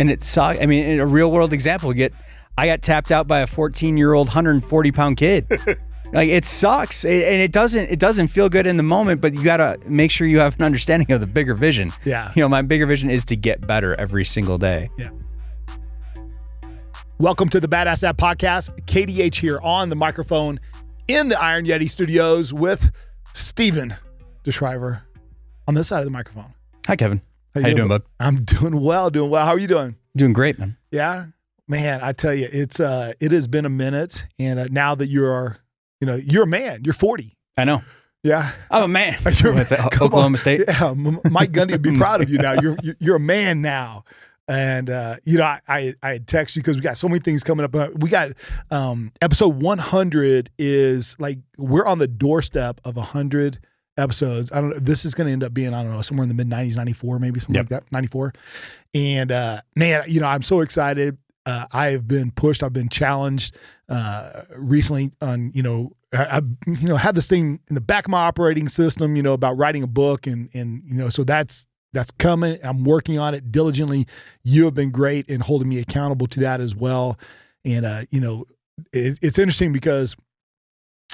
And it sucks. I mean, in a real world example, I got tapped out by a 14-year-old, 140-pound kid. Like, it sucks. And it doesn't feel good in the moment, but you got to make sure you have an understanding of the bigger vision. Yeah. My bigger vision is to get better every single day. Yeah. Welcome to the Badass Dad Podcast. KDH here on the microphone in the Iron Yeti studios with Stephen DeSchryver on this side of the microphone. Hi, Kevin. How you doing, bud? I'm doing well. How are you doing? Doing great, man. Yeah, man. I tell you, it has been a minute, and now that you're a man. You're 40. I know. Yeah, I'm a man. What's that, Oklahoma State? Yeah, Mike Gundy would be proud of you now. You're a man now. And I had texted you because we got so many things coming up. We got episode 100 is like we're on the doorstep of 100 episodes. I don't know. This is going to end up being, I don't know, somewhere in the mid 90s, 94, maybe something like that, 94. And man, I'm so excited. I have been pushed. I've been challenged recently on, I've had this thing in the back of my operating system, about writing a book and so that's coming. I'm working on it diligently. You have been great in holding me accountable to that as well. And, it's interesting because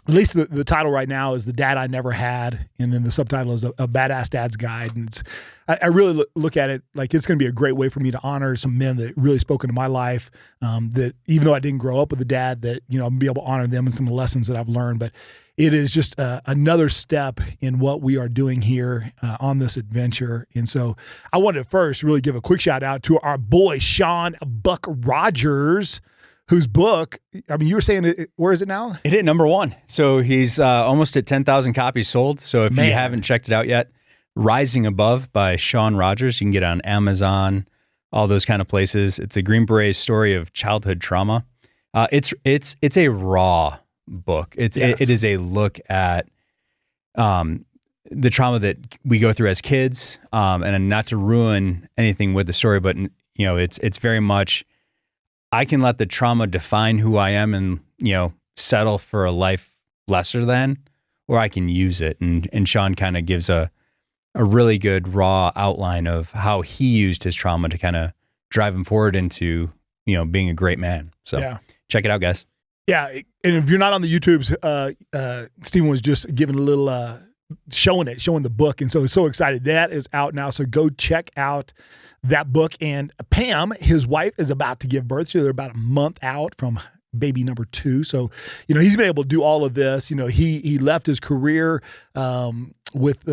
at least the title right now is The Dad I Never Had. And then the subtitle is A Badass Dad's Guide. And I really look at it like it's going to be a great way for me to honor some men that really spoke into my life, that even though I didn't grow up with a dad, that, I'm going to be able to honor them and some of the lessons that I've learned. But it is just another step in what we are doing here on this adventure. And so I wanted to first really give a quick shout out to our boy, Sean Buck Rogers, whose book, I mean, you were saying, where is it now? It hit number 1. So he's almost at 10,000 copies sold. So if you haven't checked it out yet, Rising Above by Sean Rogers, you can get it on Amazon, all those kind of places. It's a Green Beret's story of childhood trauma. It's a raw book. It is a look at the trauma that we go through as kids, and not to ruin anything with the story, but it's very much, I can let the trauma define who I am and settle for a life lesser than, or I can use it. And Sean kind of gives a really good raw outline of how he used his trauma to kind of drive him forward into being a great man. So check it out, guys. Yeah, and if you're not on the YouTubes, Stephen was just giving a little showing the book, and so excited. That is out now, so go check out that book. And Pam, his wife, is about to give birth, so they're about a month out from baby number 2. So, he's been able to do all of this. He left his career with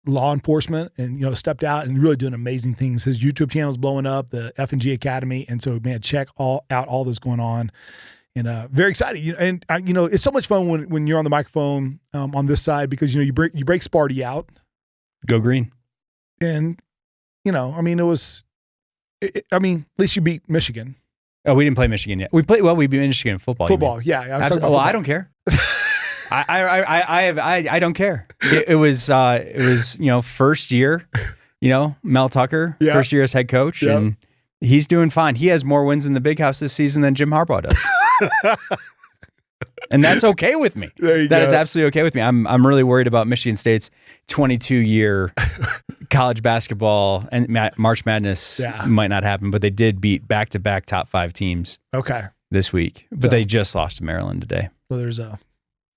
law enforcement and, stepped out and really doing amazing things. His YouTube channel is blowing up, the F&G Academy. And so, man, check out all that's going on. And very excited, it's so much fun when you're on the microphone on this side because you break Sparty out, go green, and at least you beat Michigan. Oh, we didn't play Michigan yet. We beat Michigan in football. Football, yeah. I don't care. I don't care. It was first year, Mel Tucker, first year as head coach, and he's doing fine. He has more wins in the Big House this season than Jim Harbaugh does. And that's okay with me. That is absolutely okay with me. I'm really worried about Michigan State's 22-year college basketball, and March Madness might not happen, but they did beat back-to-back top 5 teams this week. But they just lost to Maryland today. So there's a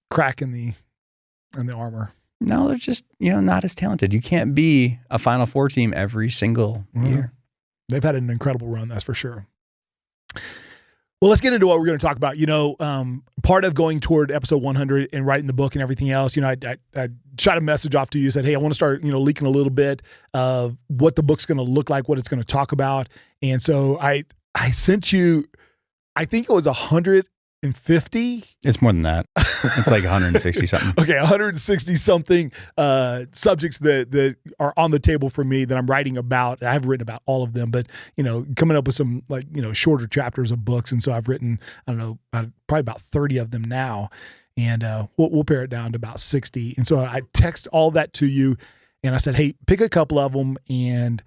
crack in the armor. No, they're just not as talented. You can't be a Final Four team every single year. They've had an incredible run, that's for sure. Well, let's get into what we're going to talk about. Part of going toward episode 100 and writing the book and everything else, I shot a message off to you, said, hey, I want to start, leaking a little bit of what the book's going to look like, what it's going to talk about. And so I sent you, I think it was 150. It's more than that. It's like 160 something. Okay, 160 something subjects that are on the table for me that I'm writing about. I haven't written about all of them, but coming up with some shorter chapters of books, and so I've written probably about 30 of them now, and we'll pare it down to about 60. And so I text all that to you, and I said, hey, pick a couple of them and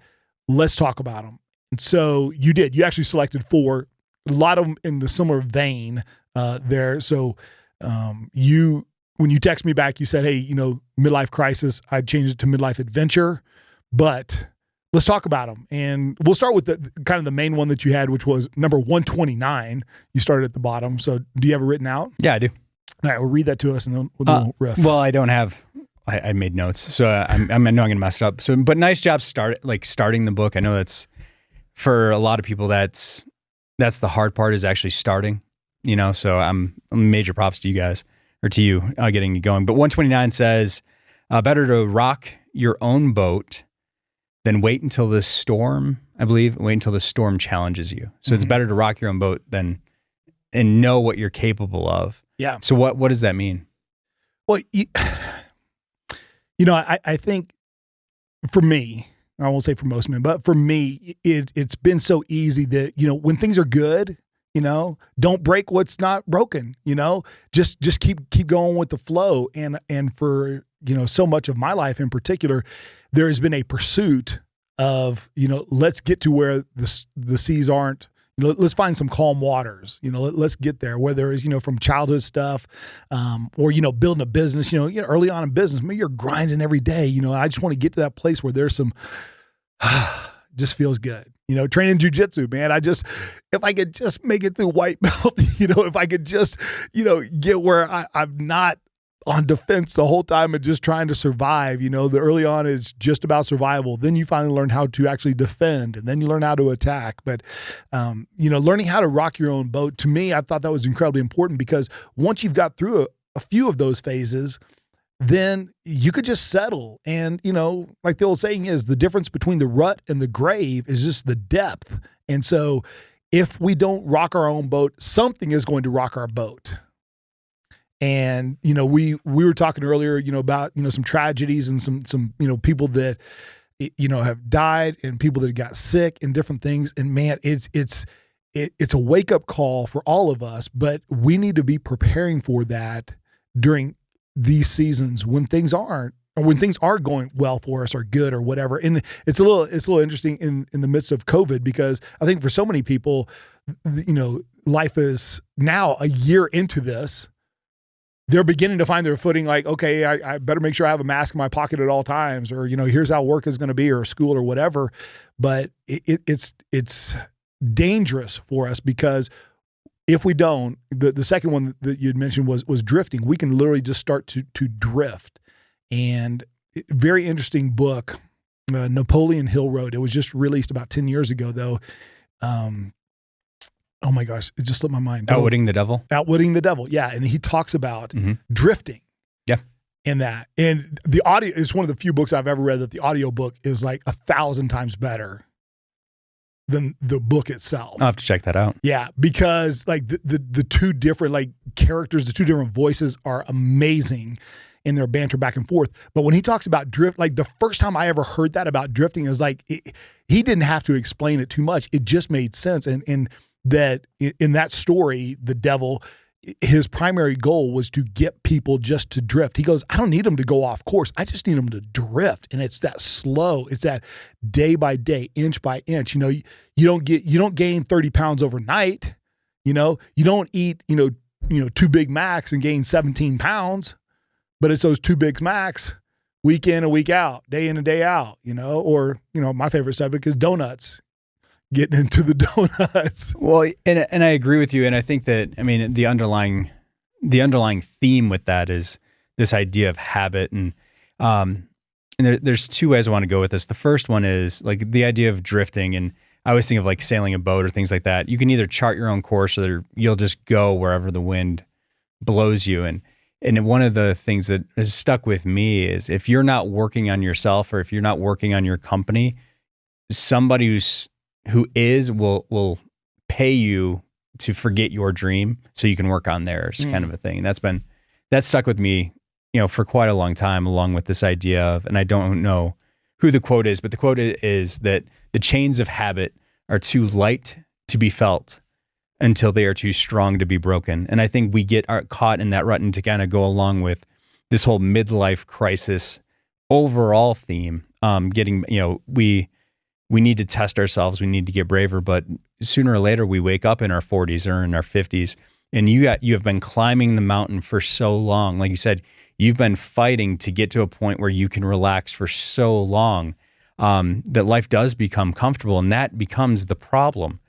let's talk about them. And so you did. You actually selected 4. A lot of them in the similar vein there. So when you text me back, you said, hey, midlife crisis, I'd change it to midlife adventure, but let's talk about them. And we'll start with the kind of the main one that you had, which was number 129. You started at the bottom. So do you have it written out? Yeah, I do. All right, we'll read that to us and then we'll riff. Well, I don't have. I made notes, so I know I'm going to mess it up. So, but nice job starting the book. I know that's for a lot of people. That's the hard part, is actually starting. So I'm major props to you guys, or to you, getting it going. But 129 says, better to rock your own boat than wait until the storm. I believe wait until the storm challenges you. So it's better to rock your own boat and know what you're capable of. Yeah. So what does that mean? Well, I think for me, I won't say for most men, but for me, it's been so easy that, when things are good, don't break what's not broken, just keep going with the flow. And for, so much of my life in particular, there has been a pursuit of, let's get to where the seas aren't. Let's find some calm waters. Let's get there. Whether it's from childhood stuff, or building a business. Early on in business, maybe you're grinding every day. And I just want to get to that place where there's some, just feels good. Training jujitsu, man. If I could just make it through white belt. If I could just get where I'm not on defense the whole time and just trying to survive. The early on is just about survival. Then you finally learn how to actually defend, and then you learn how to attack. But, learning how to rock your own boat, to me, I thought that was incredibly important, because once you've got through a few of those phases, then you could just settle. And, like the old saying is, the difference between the rut and the grave is just the depth. And so if we don't rock our own boat, something is going to rock our boat. And, we were talking earlier, about, some tragedies and some, people that, have died, and people that got sick and different things. And man, it's a wake up call for all of us, but we need to be preparing for that during these seasons when things aren't, or when things are going well for us or good or whatever. And it's a little interesting in the midst of COVID, because I think for so many people, life is now a year into this. They're beginning to find their footing, like, okay, I better make sure I have a mask in my pocket at all times, or, here's how work is going to be, or school or whatever. But it's dangerous for us, because if we don't, the second one that you'd mentioned was drifting. We can literally just start to drift. And very interesting book, Napoleon Hill wrote. It was just released about 10 years ago, though. Oh my gosh, it just slipped my mind. Outwitting the Devil? Outwitting the Devil, yeah. And he talks about drifting. Yeah. In that. And the audio is one of the few books I've ever read that the audio book is like 1,000 times better than the book itself. I'll have to check that out. Yeah, because like the two different like characters, the two different voices are amazing in their banter back and forth. But when he talks about drift, like the first time I ever heard that about drifting is like, he didn't have to explain it too much. It just made sense. And that in that story, the devil, his primary goal was to get people just to drift. He goes, I don't need them to go off course. I just need them to drift. And it's that slow. It's that day by day, inch by inch. You don't gain 30 pounds overnight. You don't eat, 2 Big Macs and gain 17 pounds, but it's those 2 Big Macs week in and week out, day in and day out, or, my favorite subject is donuts. Getting into the donuts. Well, and I agree with you. And I think that, the underlying theme with that is this idea of habit. And there's two ways I want to go with this. The first one is like the idea of drifting. And I always think of like sailing a boat or things like that. You can either chart your own course, or you'll just go wherever the wind blows you. And one of the things that has stuck with me is, if you're not working on yourself, or if you're not working on your company, somebody who will pay you to forget your dream so you can work on theirs, kind of a thing. And that's stuck with me, for quite a long time, along with this idea of, and I don't know who the quote is, but the quote is that the chains of habit are too light to be felt until they are too strong to be broken. And I think we get caught in that rut, and to kind of go along with this whole midlife crisis overall theme, we need to test ourselves. We need to get braver, but sooner or later we wake up in our 40s or in our 50s, and you have been climbing the mountain for so long. Like you said, you've been fighting to get to a point where you can relax for so long. that life does become comfortable, and that becomes the problem.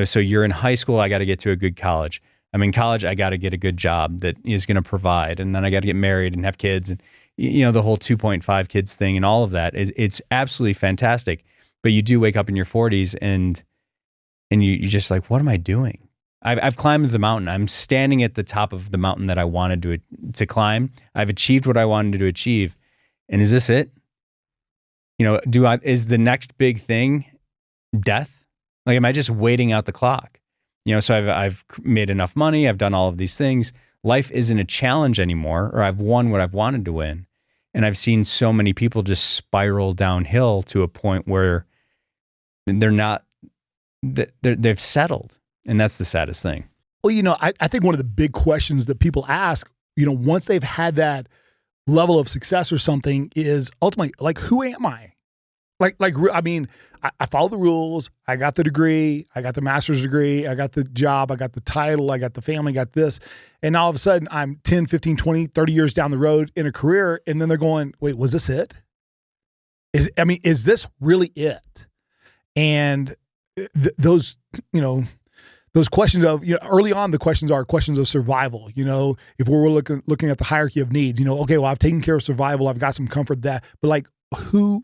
So you're in high school, I got to get to a good college. I'm in college, I got to get a good job that is going to provide, and then I got to get married and have kids, and the whole 2.5 kids thing and all of that it's absolutely fantastic. But you do wake up in your 40s and you're just like, what am I doing? I've climbed the mountain. I'm standing at the top of the mountain that I wanted to climb. I've achieved what I wanted to achieve, and is this it? Is the next big thing death? Like, am I just waiting out the clock? So I've made enough money. I've done all of these things. Life isn't a challenge anymore, or I've won what I've wanted to win. And I've seen so many people just spiral downhill to a point where they've settled. And that's the saddest thing. Well, I think one of the big questions that people ask, once they've had that level of success or something, is ultimately, like, who am I? I follow the rules. I got the degree. I got the master's degree. I got the job. I got the title. I got the family. I got this. And now all of a sudden I'm 10, 15, 20, 30 years down the road in a career. And then they're going, wait, was this it? Is this really it? And those questions of, early on, the questions are questions of survival. If we're looking at the hierarchy of needs, okay, well, I've taken care of survival. I've got some comfort that, but like, who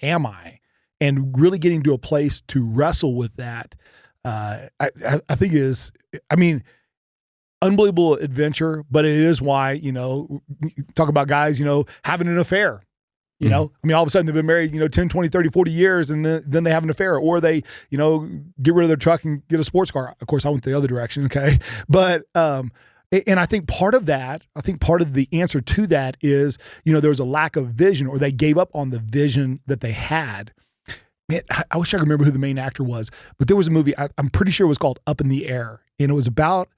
am I? And really getting to a place to wrestle with that, I think is, unbelievable adventure, but it is why, talk about guys, having an affair. All of a sudden they've been married, 10, 20, 30, 40 years, and then they have an affair, or they, get rid of their truck and get a sports car. Of course, I went the other direction. Okay. But, and I think part of the answer to that is, there was a lack of vision, or they gave up on the vision that they had. Man, I wish I could remember who the main actor was, but there was a movie, I'm pretty sure it was called Up in the Air, and it was about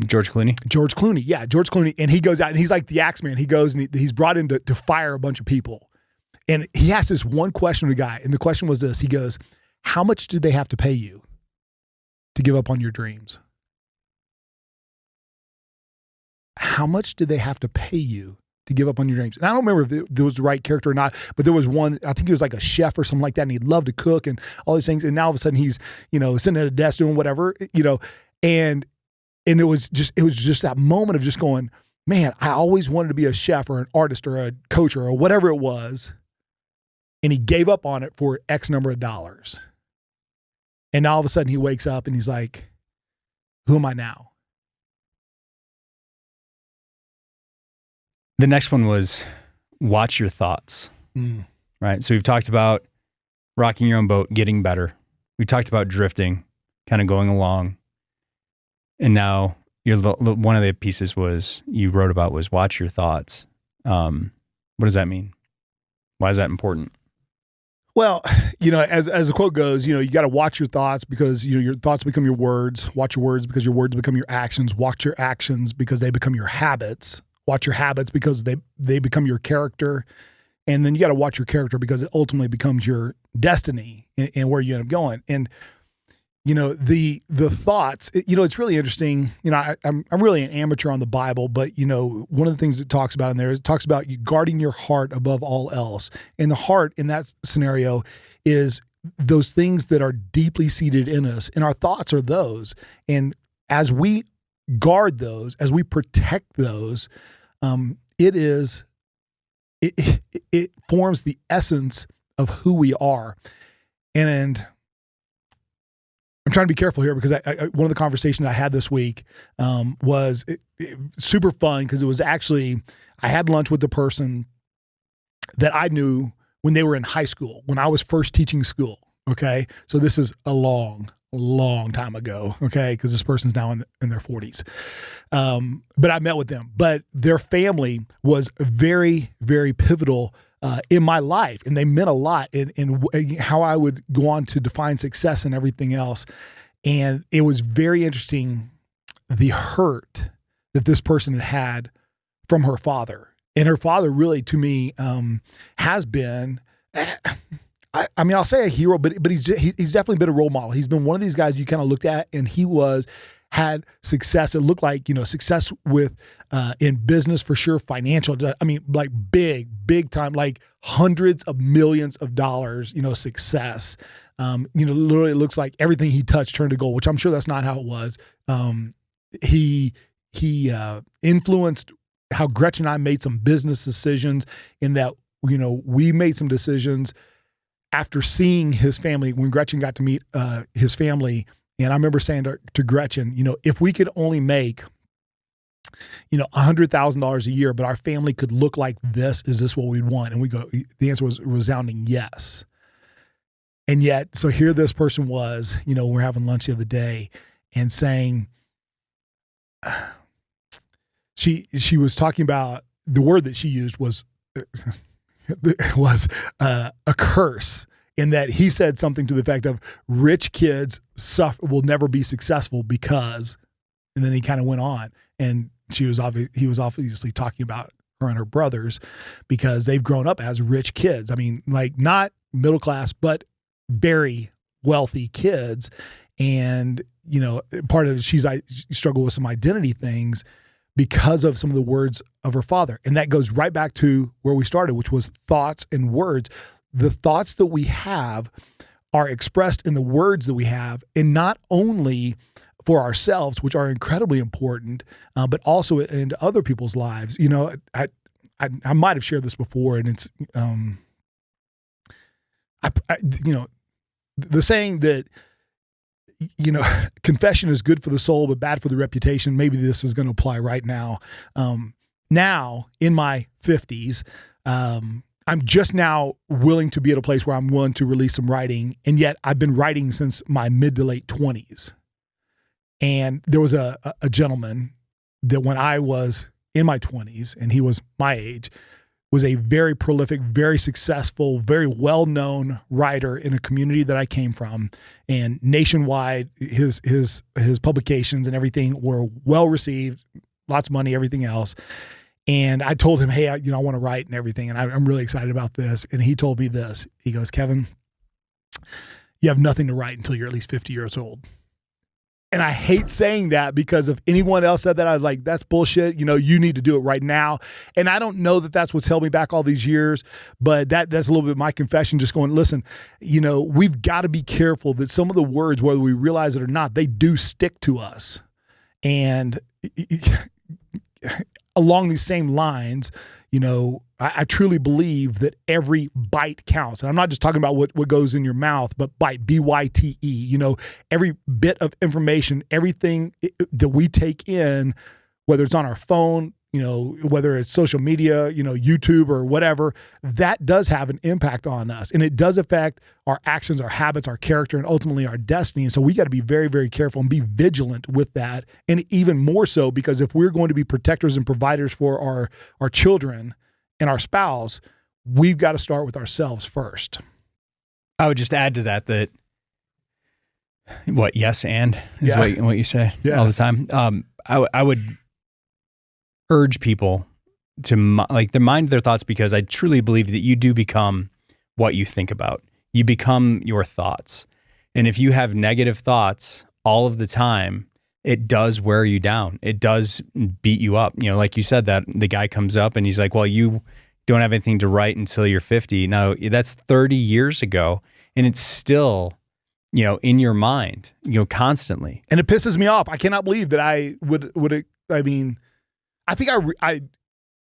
George Clooney. Yeah, George Clooney. And he goes out and he's like the Axeman. He goes and he's brought in to fire a bunch of people. And he asked this one question to the guy. And the question was this. He goes, how much did they have to pay you to give up on your dreams? How much did they have to pay you to give up on your dreams? And I don't remember if it was the right character or not, but there was one, I think he was like a chef or something like that. And he loved to cook and all these things. And now all of a sudden he's, sitting at a desk doing whatever, and it was just that moment of just going, man, I always wanted to be a chef or an artist or a coach or whatever it was. And he gave up on it for X number of dollars. And now all of a sudden he wakes up and he's like, who am I now? The next one was watch your thoughts, right? So we've talked about rocking your own boat, getting better. We talked about drifting, kind of going along. And now one of the pieces you wrote about was watch your thoughts. What does that mean? Why is that important? Well, as the quote goes, you got to watch your thoughts because, your thoughts become your words. Watch your words because your words become your actions. Watch your actions because they become your habits. Watch your habits because they become your character. And then you got to watch your character because it ultimately becomes your destiny and where you end up going. And the thoughts, it's really interesting. I'm really an amateur on the Bible, but one of the things it talks about in there is it talks about you guarding your heart above all else. And the heart in that scenario is those things that are deeply seated in us, and our thoughts are those. And as we guard those, as we protect those, it forms the essence of who we are. And I'm trying to be careful here because one of the conversations I had this week was super fun because it was actually, I had lunch with the person that I knew when they were in high school, when I was first teaching school. Okay. So this is a long time ago. Okay. Because this person's now in their 40s. But I met with them, but their family was very, very pivotal in my life. And they meant a lot in how I would go on to define success and everything else. And it was very interesting, the hurt that this person had from her father. And her father really, to me, has been, I mean, I'll say a hero, but he's definitely been a role model. He's been one of these guys you kind of looked at, and he had success. It looked like, success with in business for sure, financial. I mean, like big time, like hundreds of millions of dollars, success. Literally it looks like everything he touched turned to gold, which I'm sure that's not how it was. He influenced how Gretchen and I made some business decisions in that, we made some decisions after seeing his family when Gretchen got to meet his family. And I remember saying to Gretchen, if we could only make, $100,000 a year, but our family could look like this, is this what we'd want? And the answer was a resounding yes. And yet, so here this person was, we're having lunch the other day and saying, she was talking about, the word that she used was a curse, in that he said something to the effect of rich kids will never be successful because, and then he kind of went on, and he was obviously talking about her and her brothers because they've grown up as rich kids. I mean, like not middle class, but very wealthy kids. And, part of it, she struggled with some identity things because of some of the words of her father. And that goes right back to where we started, which was thoughts and words. The thoughts that we have are expressed in the words that we have, and not only for ourselves, which are incredibly important, but also into other people's lives. I might have shared this before, and it's, the saying that, confession is good for the soul, but bad for the reputation. Maybe this is going to apply right now. Now in my 50s, I'm just now willing to be at a place where I'm willing to release some writing. And yet I've been writing since my mid to late 20s. And there was a gentleman that when I was in my 20s, and he was my age, was a very prolific, very successful, very well-known writer in a community that I came from. And nationwide, his publications and everything were well-received, lots of money, everything else. And I told him, hey, I want to write and everything, and I'm really excited about this. And he told me this. He goes, Kevin, you have nothing to write until you're at least 50 years old. And I hate saying that, because if anyone else said that, I was like, that's bullshit. You need to do it right now. And I don't know that that's what's held me back all these years, but that's a little bit my confession, just going, listen, we've got to be careful that some of the words, whether we realize it or not, they do stick to us. And along these same lines, I truly believe that every bite counts. And I'm not just talking about what goes in your mouth, but bite, B-Y-T-E, every bit of information, everything that we take in, whether it's on our phone, whether it's social media, YouTube or whatever, that does have an impact on us. And it does affect our actions, our habits, our character, and ultimately our destiny. And so we got to be very, very careful and be vigilant with that. And even more so, because if we're going to be protectors and providers for our children and our spouse, we've got to start with ourselves first. I would just add to that what, yes, and is what you say all the time. I would urge people to mind their thoughts, because I truly believe that you do become what you think about. You become your thoughts. And if you have negative thoughts all of the time, it does wear you down. It does beat you up. Like you said, that the guy comes up and he's like, well, you don't have anything to write until you're 50. Now that's 30 years ago, and it's still, in your mind, constantly. And it pisses me off. I cannot believe that I I think I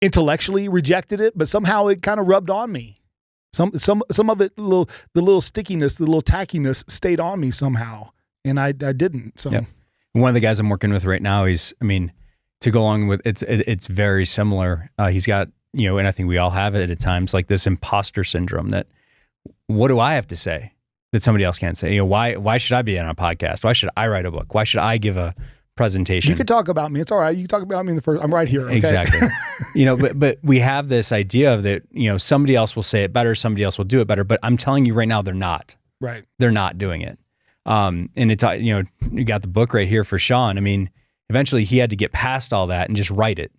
intellectually rejected it, but somehow it kind of rubbed on me. Some of it, the little stickiness, the little tackiness stayed on me somehow, and I didn't. So one of the guys I'm working with right now, to go along with it's very similar. He's got, and I think we all have it at times, like this impostor syndrome. That what do I have to say that somebody else can't say? Why should I be on a podcast? Why should I write a book? Why should I give a presentation? You can talk about me. It's all right. You can talk about me in the first. I'm right here. Okay? Exactly. But we have this idea of that. Somebody else will say it better. Somebody else will do it better. But I'm telling you right now, they're not. Right. They're not doing it. And it's you got the book right here for Sean. Eventually he had to get past all that and just write it,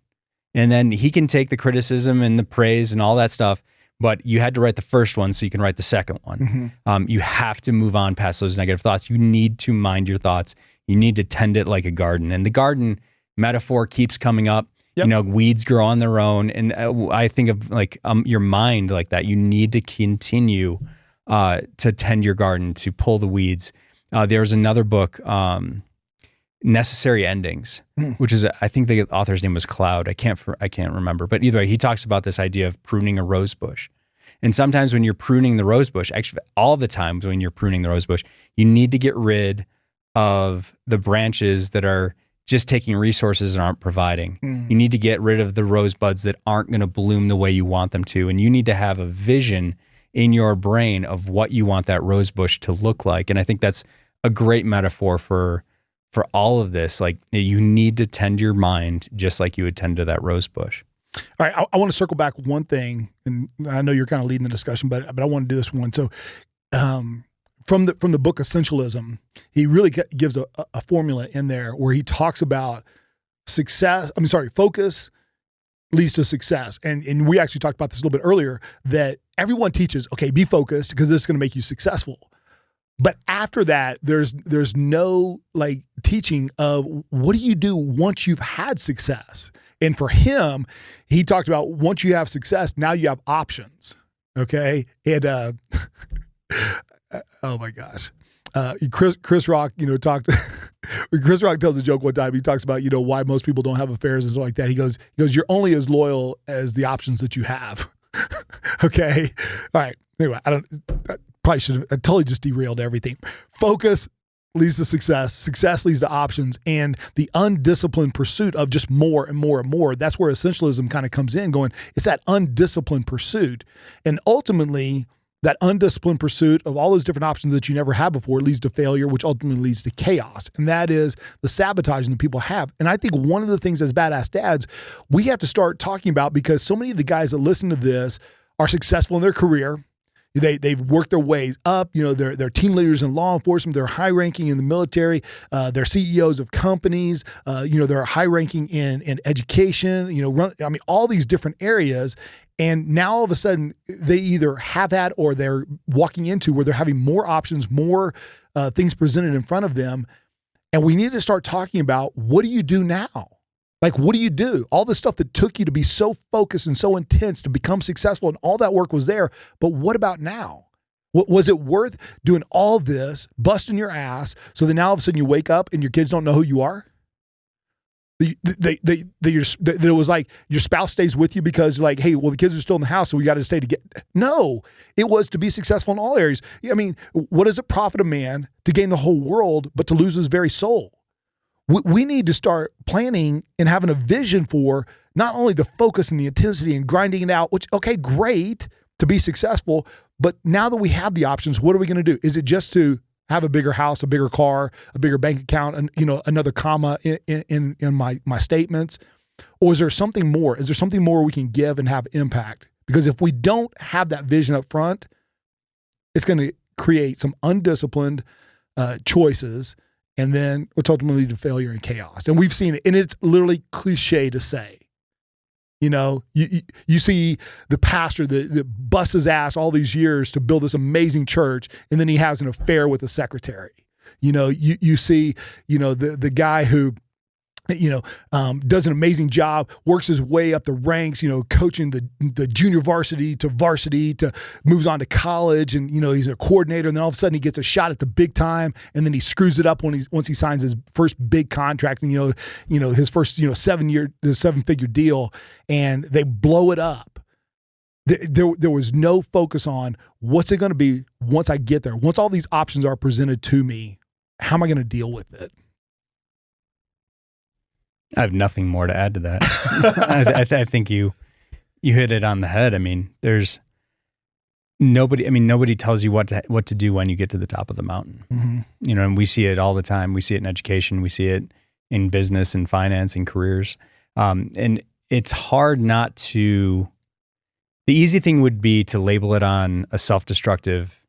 and then he can take the criticism and the praise and all that stuff. but you had to write the first one so you can write the second one. You have to move on past those negative thoughts. You need to mind your thoughts. You need to tend it like a garden. And the garden metaphor keeps coming up. Yep. Weeds grow on their own. And I think of like your mind like that. You need to continue to tend your garden, to pull the weeds. There's another book, Necessary Endings, which is, I think the author's name was Cloud. I can't remember, but either way, he talks about this idea of pruning a rose bush. And sometimes when you're pruning the rose bush, actually all the times when you're pruning the rose bush, you need to get rid of the branches that are just taking resources and aren't providing. You need to get rid of the rosebuds that aren't going to bloom the way you want them to. And you need to have a vision in your brain of what you want that rose bush to look like. And I think that's a great metaphor for all of this. Like, you need to tend your mind just like you would tend to that rose bush. All right. I want to circle back one thing, and I know you're kind of leading the discussion, but I want to do this one. So, from the book Essentialism, he really gives a formula in there where he talks about focus leads to success. And we actually talked about this a little bit earlier, that everyone teaches, okay, be focused because this is going to make you successful. But after that, there's no like teaching of what do you do once you've had success. And for him, he talked about once you have success, now you have options. Okay. And, oh my gosh. Chris Rock, talked, Chris Rock tells a joke one time. He talks about, why most people don't have affairs and stuff like that. He goes, you're only as loyal as the options that you have. Okay. All right. Anyway, I totally just derailed everything. Focus leads to success. Success leads to options, and the undisciplined pursuit of just more and more and more. That's where essentialism kind of comes in, going, it's that undisciplined pursuit. And ultimately, that undisciplined pursuit of all those different options that you never had before leads to failure, which ultimately leads to chaos. And that is the sabotaging that people have. And I think one of the things as badass dads, we have to start talking about, because so many of the guys that listen to this are successful in their career. They've worked their ways up. They're team leaders in law enforcement. They're high ranking in the military. They're CEOs of companies. They're high ranking in education. All these different areas. And now all of a sudden they either have had or they're walking into where they're having more options, more things presented in front of them. And we need to start talking about, what do you do now? Like, what do you do? All the stuff that took you to be so focused and so intense to become successful, and all that work was there. But what about now? Was it worth doing all this, busting your ass, so that now all of a sudden you wake up and your kids don't know who you are? It was like your spouse stays with you because, like, hey, well, the kids are still in the house, so we got to stay together. No, it was to be successful in all areas. I mean, what does it profit a man to gain the whole world but to lose his very soul? We need to start planning and having a vision for not only the focus and the intensity and grinding it out, which, okay, great to be successful, but now that we have the options, what are we going to do? Is it just to have a bigger house, a bigger car, a bigger bank account, and another comma in my statements? Or is there something more? Is there something more we can give and have impact? Because if we don't have that vision up front, it's going to create some undisciplined choices, and then which ultimately lead to failure and chaos. And we've seen it, and it's literally cliche to say. You see the pastor that busts his ass all these years to build this amazing church, and then he has an affair with a secretary. You see, the guy who, does an amazing job, works his way up the ranks, coaching the junior varsity to moves on to college, and he's a coordinator, and then all of a sudden he gets a shot at the big time, and then he screws it up once he signs his first big contract, and his first 7-figure deal, and they blow it up. There was no focus on what's it going to be once I get there. Once all these options are presented to me, how am I going to deal with it? I have nothing more to add to that. I think you hit it on the head. I mean, there's nobody tells you what to do when you get to the top of the mountain. Mm-hmm. And we see it all the time. We see it in education. We see it in business and finance and careers. And it's hard not to, the easy thing would be to label it on a self-destructive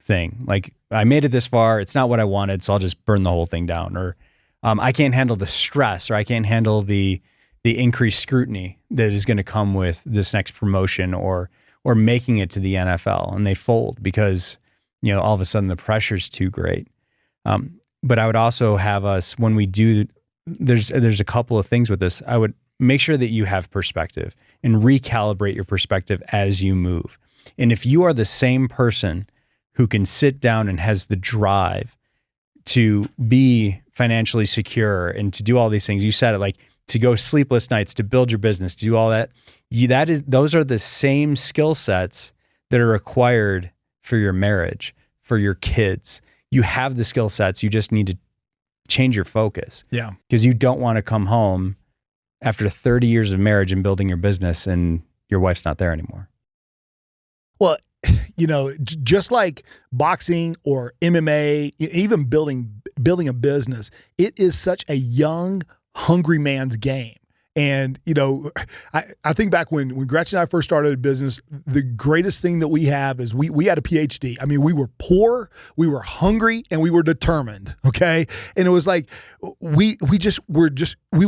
thing. Like, I made it this far. It's not what I wanted, so I'll just burn the whole thing down. Or I can't handle the stress, or I can't handle the increased scrutiny that is going to come with this next promotion, or or making it to the NFL, and they fold because, all of a sudden the pressure's too great. But I would also have us, when we do, there's a couple of things with this. I would make sure that you have perspective and recalibrate your perspective as you move. And if you are the same person who can sit down and has the drive to be financially secure and to do all these things, you said it, like to go sleepless nights, to build your business, to do all that, those are the same skill sets that are required for your marriage, for your kids. You have the skill sets. You just need to change your focus. Yeah. Because you don't want to come home after 30 years of marriage and building your business and your wife's not there anymore. Well, just like boxing or MMA, even building a business, it is such a young, hungry man's game. And, I think back when Gretchen and I first started a business, the greatest thing that we have is we had a PhD. I mean, we were poor, we were hungry, and we were determined. Okay. And it was like, we were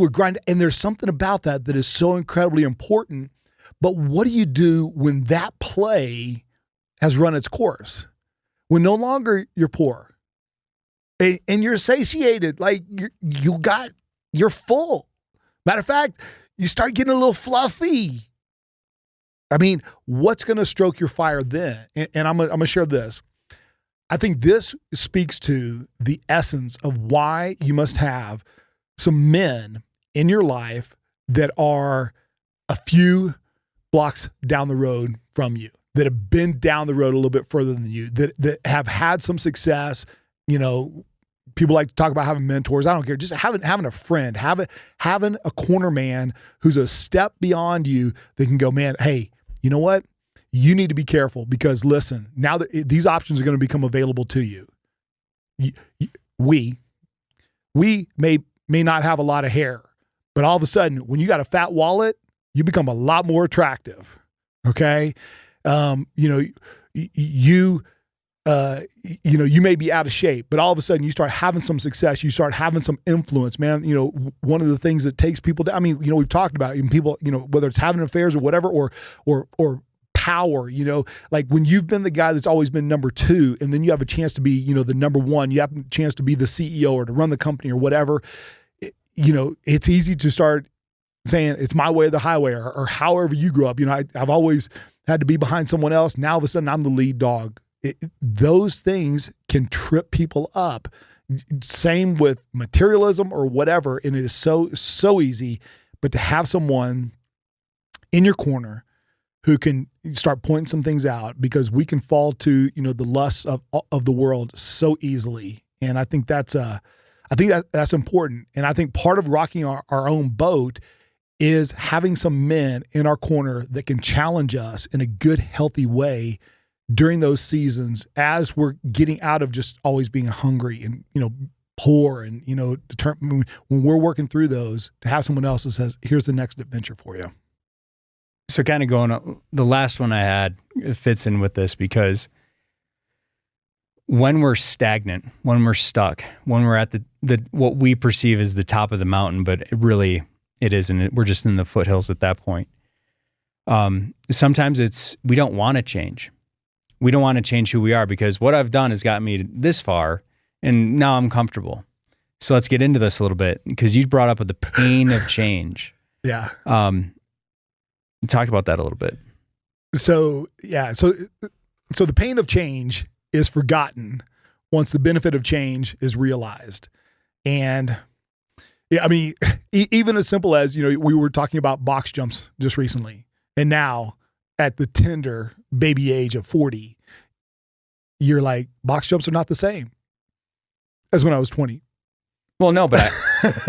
grinding. And there's something about that is so incredibly important. But what do you do when that play has run its course? When no longer you're poor and you're satiated, like you're full. Matter of fact, you start getting a little fluffy. I mean, what's going to stroke your fire then? And I'm going to share this. I think this speaks to the essence of why you must have some men in your life that are a few blocks down the road from you, that have been down the road a little bit further than you, that have had some success. People like to talk about having mentors. I don't care. Just having a friend, having a corner man who's a step beyond you that can go, man, hey, you know what? You need to be careful because listen, now that these options are going to become available to you, we may not have a lot of hair, but all of a sudden when you got a fat wallet, you become a lot more attractive. Okay. You may be out of shape, but all of a sudden you start having some success. You start having some influence, man. One of the things that takes people down, we've talked about it, even people, whether it's having affairs or whatever, or power, like when you've been the guy that's always been number two, and then you have a chance to be, the number one, you have a chance to be the CEO or to run the company or whatever, it's easy to start saying it's my way or the highway, or however you grew up. I've always had to be behind someone else. Now all of a sudden I'm the lead dog. Those things can trip people up. Same with materialism or whatever. And it is so easy, but to have someone in your corner who can start pointing some things out, because we can fall to, the lusts of the world so easily. And I think that's important. And I think part of rocking our own boat is having some men in our corner that can challenge us in a good, healthy way during those seasons as we're getting out of just always being hungry and, poor and, determined. When we're working through those, to have someone else that says, here's the next adventure for you. So kind of going up, the last one I had fits in with this, because when we're stagnant, when we're stuck, when we're at the what we perceive as the top of the mountain, but it isn't. We're just in the foothills at that point. Sometimes we don't want to change. We don't want to change who we are, because what I've done has got me this far and now I'm comfortable. So let's get into this a little bit, because you brought up the pain of change. Yeah. Talk about that a little bit. So, yeah. So the pain of change is forgotten once the benefit of change is realized. And yeah, even as simple as, we were talking about box jumps just recently, and now at the tender baby age of 40, you're like, box jumps are not the same as when I was 20. Well, no, but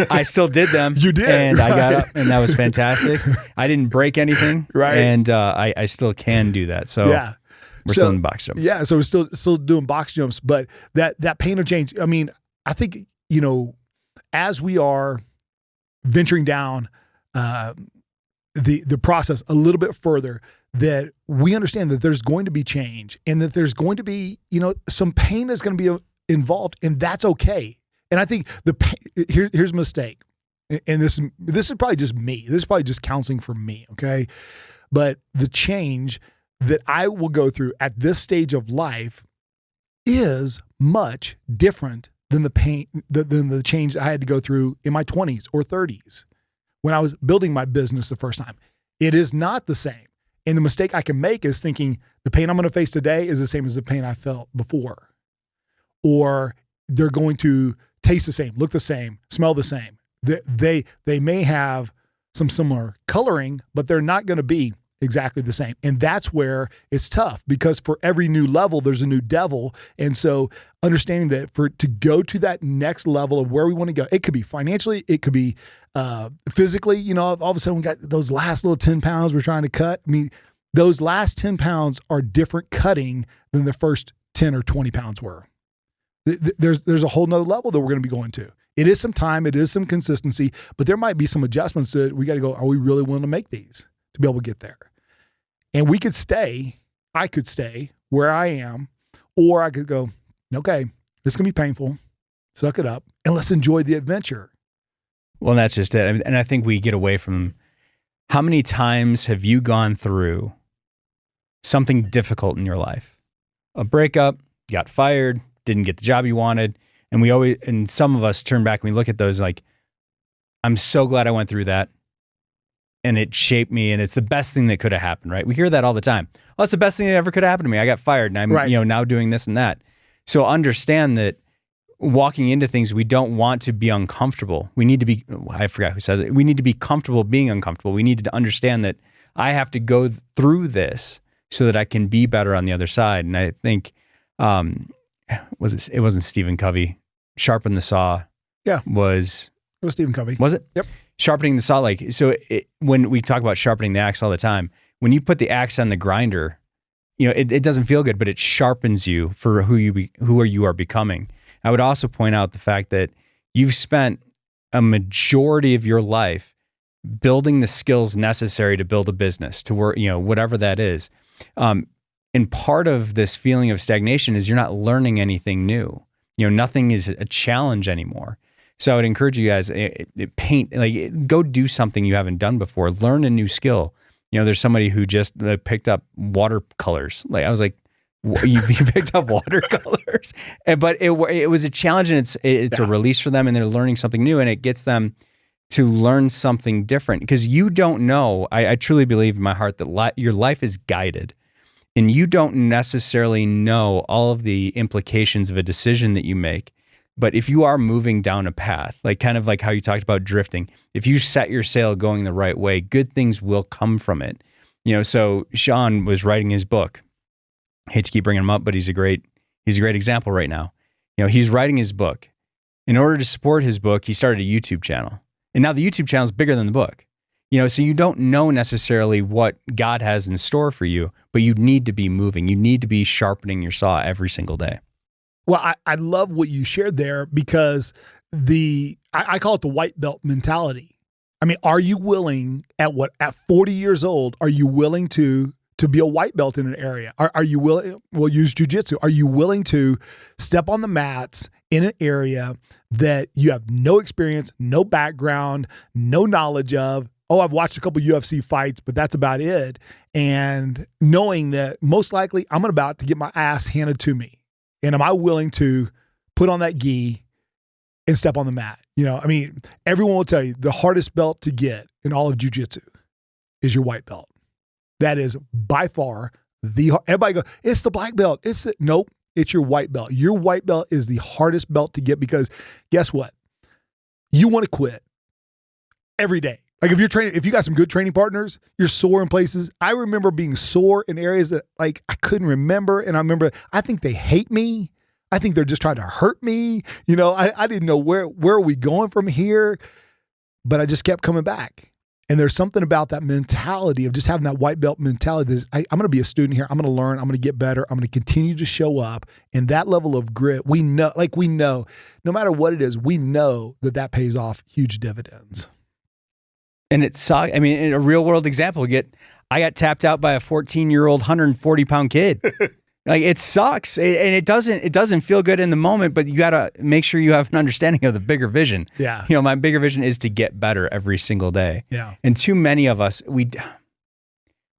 I still did them. You did. And right. I got up, and that was fantastic. I didn't break anything. Right. And I still can do that. So yeah. We're still in box jumps. Yeah. So we're still doing box jumps, but that pain of change, I think, as we are venturing down the process a little bit further, that we understand that there's going to be change, and that there's going to be, some pain is going to be involved, and that's okay. And I think here's a mistake. And this is probably just me. This is probably just counseling for me. Okay. But the change that I will go through at this stage of life is much different than the pain, than the change I had to go through in my 20s or 30s when I was building my business the first time. It is not the same. And the mistake I can make is thinking the pain I'm going to face today is the same as the pain I felt before. Or they're going to taste the same, look the same, smell the same. They may have some similar coloring, but they're not going to be exactly the same. And that's where it's tough, because for every new level, there's a new devil. And so understanding that to go to that next level of where we want to go, it could be financially, it could be physically, all of a sudden we got those last little 10 pounds we're trying to cut. I mean, those last 10 pounds are different cutting than the first 10 or 20 pounds were. There's a whole nother level that we're going to be going to. It is some time, it is some consistency, but there might be some adjustments that we got to go, are we really willing to make these to be able to get there? And I could stay where I am, or I could go, okay, this is going to be painful, suck it up, and let's enjoy the adventure. Well, that's just it. And I think we get away from, how many times have you gone through something difficult in your life? A breakup, you got fired, didn't get the job you wanted. And some of us turn back and we look at those like, I'm so glad I went through that. And it shaped me, and it's the best thing that could have happened, right? We hear that all the time. Well, that's the best thing that ever could have happened to me. I got fired, and I'm now doing this and that. So understand that walking into things, we don't want to be uncomfortable. We need to be, I forgot who says it. We need to be comfortable being uncomfortable. We need to understand that I have to go through this so that I can be better on the other side. And I think, it wasn't Stephen Covey. Sharpen the saw. Yeah. It was Stephen Covey. Was it? Yep. Sharpening the saw, when we talk about sharpening the axe all the time, when you put the axe on the grinder, it doesn't feel good, but it sharpens you for who you are becoming. I would also point out the fact that you've spent a majority of your life building the skills necessary to build a business, to work, whatever that is. And part of this feeling of stagnation is you're not learning anything new. Nothing is a challenge anymore. So I would encourage you guys, go do something you haven't done before. Learn a new skill. There's somebody who just picked up watercolors. I was like, you picked up watercolors? But it was a challenge, and it's a release for them, and they're learning something new, and it gets them to learn something different. Because you don't know, I truly believe in my heart that your life is guided, and you don't necessarily know all of the implications of a decision that you make. But if you are moving down a path, kind of like how you talked about drifting, if you set your sail going the right way, good things will come from it. So Sean was writing his book. I hate to keep bringing him up, but he's a great example right now. He's writing his book. In order to support his book, he started a YouTube channel. And now the YouTube channel is bigger than the book. So you don't know necessarily what God has in store for you, but you need to be moving. You need to be sharpening your saw every single day. Well, I love what you shared there, because I call it the white belt mentality. I mean, are you willing at 40 years old, are you willing to be a white belt in an area? Are you willing, we'll use jujitsu. Are you willing to step on the mats in an area that you have no experience, no background, no knowledge of? Oh, I've watched a couple UFC fights, but that's about it. And knowing that most likely I'm about to get my ass handed to me. And am I willing to put on that gi and step on the mat? Everyone will tell you the hardest belt to get in all of jiu-jitsu is your white belt. That is by far everybody goes, it's the black belt. Nope, it's your white belt. Your white belt is the hardest belt to get, because guess what? You want to quit every day. If you got some good training partners, you're sore in places. I remember being sore in areas that I couldn't remember. And I think they hate me. I think they're just trying to hurt me. I didn't know where are we going from here, but I just kept coming back. And there's something about that mentality of just having that white belt mentality that I'm going to be a student here. I'm going to learn. I'm going to get better. I'm going to continue to show up. And that level of grit, we know, no matter what it is, we know that pays off huge dividends. And it sucks. In a real world example, I got tapped out by a 14-year-old, 140-pound kid. It sucks. And it doesn't feel good in the moment, but you got to make sure you have an understanding of the bigger vision. Yeah. My bigger vision is to get better every single day. Yeah. And too many of us, we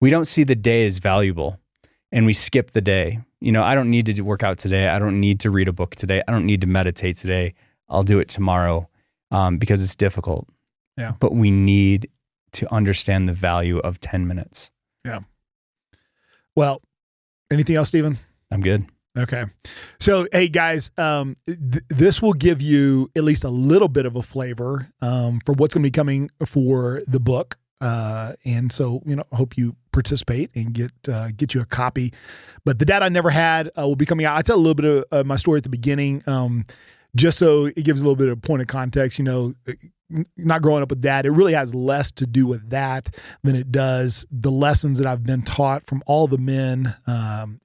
don't see the day as valuable. and we skip the day. I don't need to work out today. I don't need to read a book today. I don't need to meditate today. I'll do it tomorrow because it's difficult. Yeah. But we need to understand the value of 10 minutes. Yeah. Well, anything else, Stephen? I'm good. Okay. So, hey guys, this will give you at least a little bit of a flavor for what's going to be coming for the book. And so, I hope you participate and get you a copy. But The Dad I Never Had will be coming out. I tell a little bit of my story at the beginning, just so it gives a little bit of point of context. Not growing up with dad, it really has less to do with that than it does the lessons that I've been taught from all the men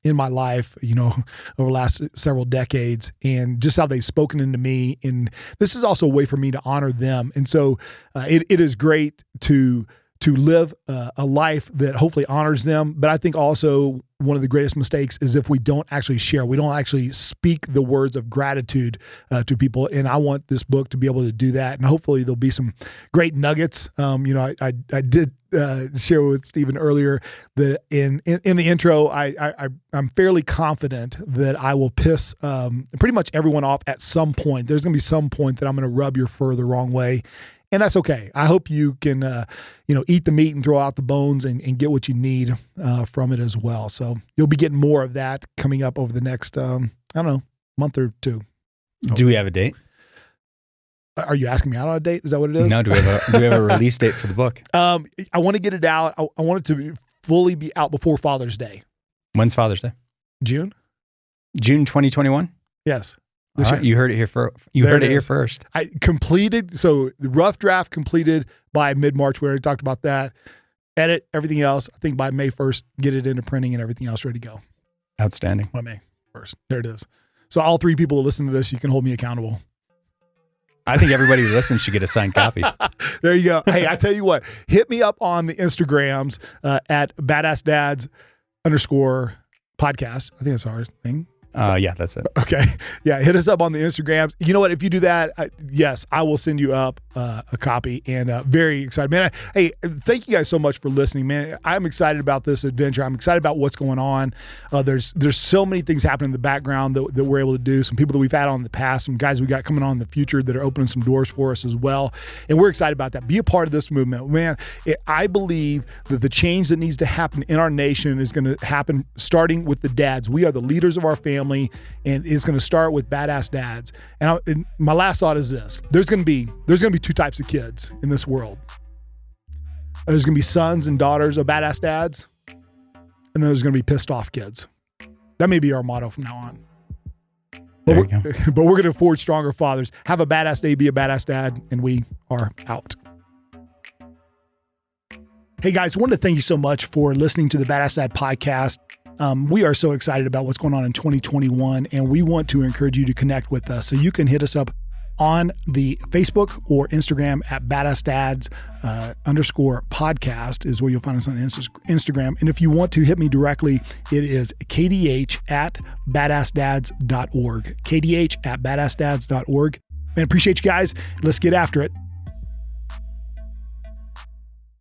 in my life, over the last several decades, and just how they've spoken into me. And this is also a way for me to honor them. And so it is great to live a life that hopefully honors them. But I think also one of the greatest mistakes is if we don't actually share, we don't actually speak the words of gratitude to people. And I want this book to be able to do that. And hopefully there'll be some great nuggets. I did share with Stephen earlier that in the intro, I'm fairly confident that I will piss pretty much everyone off at some point. There's going to be some point that I'm going to rub your fur the wrong way. And that's okay. I hope you can, eat the meat and throw out the bones and get what you need from it as well. So you'll be getting more of that coming up over the next, month or two. Do we have a date? Are you asking me out on a date? Is that what it is? No. Do we have a release date for the book? I want to get it out. I want it to fully be out before Father's Day. When's Father's Day? June 2021? Yes. All right, you heard it here first. Here first. I completed, so the rough draft completed by mid-March. We already talked about that. Edit, everything else. I think by May 1st, get it into printing and everything else ready to go. Outstanding. By May 1st. There it is. So all three people who listen to this, you can hold me accountable. I think everybody who listens should get a signed copy. There you go. Hey, I tell you what, hit me up on the Instagrams at BadAssDads _podcast. I think that's our thing. Yeah, that's it. Okay. Yeah. Hit us up on the Instagrams. You know what? If you do that, yes, I will send you up a copy, and very excited, man. Hey, thank you guys so much for listening, man. I'm excited about this adventure. I'm excited about what's going on. There's so many things happening in the background that we're able to do. Some people that we've had on in the past, some guys we got coming on in the future that are opening some doors for us as well. And we're excited about that. Be a part of this movement, man. I believe that the change that needs to happen in our nation is going to happen starting with the dads. We are the leaders of our family. And it's going to start with badass dads. And my last thought is this: there's going to be two types of kids in this world. There's going to be sons and daughters of badass dads, and then there's going to be pissed off kids. That may be our motto from now on. But we're going to forge stronger fathers. Have a badass day, be a badass dad, and we are out. Hey guys, I wanted to thank you so much for listening to the Badass Dad podcast. We are so excited about what's going on in 2021, and we want to encourage you to connect with us. So you can hit us up on the Facebook or Instagram at BadAssDads _podcast is where you'll find us on Instagram. And if you want to hit me directly, it is KDH at BadAssDads.org. KDH at BadAssDads.org. Man, appreciate you guys. Let's get after it.